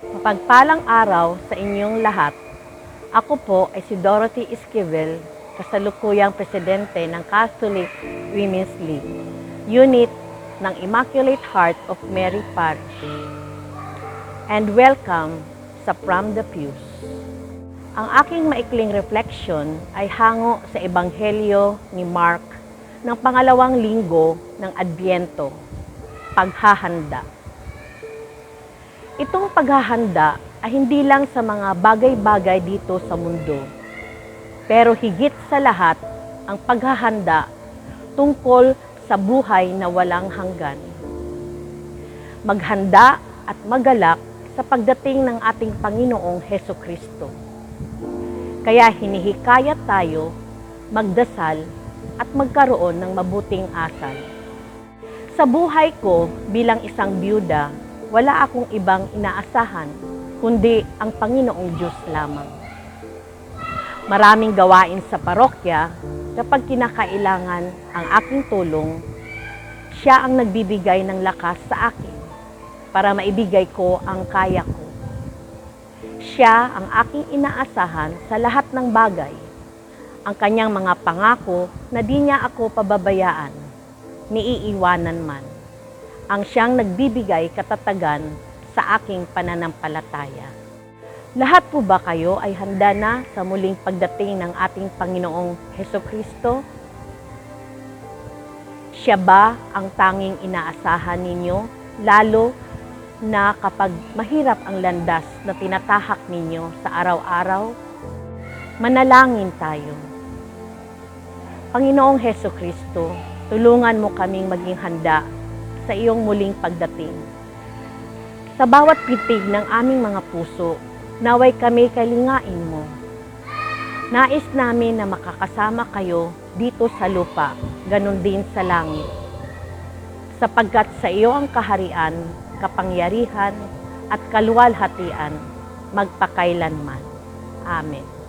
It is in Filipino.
Mapagpalang araw sa inyong lahat. Ako po ay si Dorothy Esquivel, kasalukuyang presidente ng Catholic Women's League, unit ng Immaculate Heart of Mary Parish. And welcome sa From the Pews. Ang aking maikling reflection ay hango sa Ebanghelyo ni Mark ng pangalawang linggo ng Adbyento, paghahanda. Itong paghahanda ay hindi lang sa mga bagay-bagay dito sa mundo, pero higit sa lahat ang paghahanda tungkol sa buhay na walang hanggan. Maghanda at magalak sa pagdating ng ating Panginoong Hesukristo. Kaya hinihikayat tayo magdasal at magkaroon ng mabuting asal. Sa buhay ko bilang isang byuda, wala akong ibang inaasahan, kundi ang Panginoong Diyos lamang. Maraming gawain sa parokya, kapag kinakailangan ang aking tulong, siya ang nagbibigay ng lakas sa akin para maibigay ko ang kaya ko. Siya ang aking inaasahan sa lahat ng bagay, ang kanyang mga pangako na di niya ako pababayaan, niiiwanan man. Ang siyang nagbibigay katatagan sa aking pananampalataya. Lahat po ba kayo ay handa na sa muling pagdating ng ating Panginoong Hesukristo? Siya ba ang tanging inaasahan ninyo, lalo na kapag mahirap ang landas na tinatahak ninyo sa araw-araw? Manalangin tayo. Panginoong Hesukristo, tulungan mo kaming maging handa sa iyong muling pagdating. Sa bawat pitig ng aming mga puso, naway kami kalingain mo. Nais namin na makakasama kayo dito sa lupa, ganun din sa langit. Sapagkat sa iyo ang kaharian, kapangyarihan, at kaluwalhatian, magpakailanman. Amen.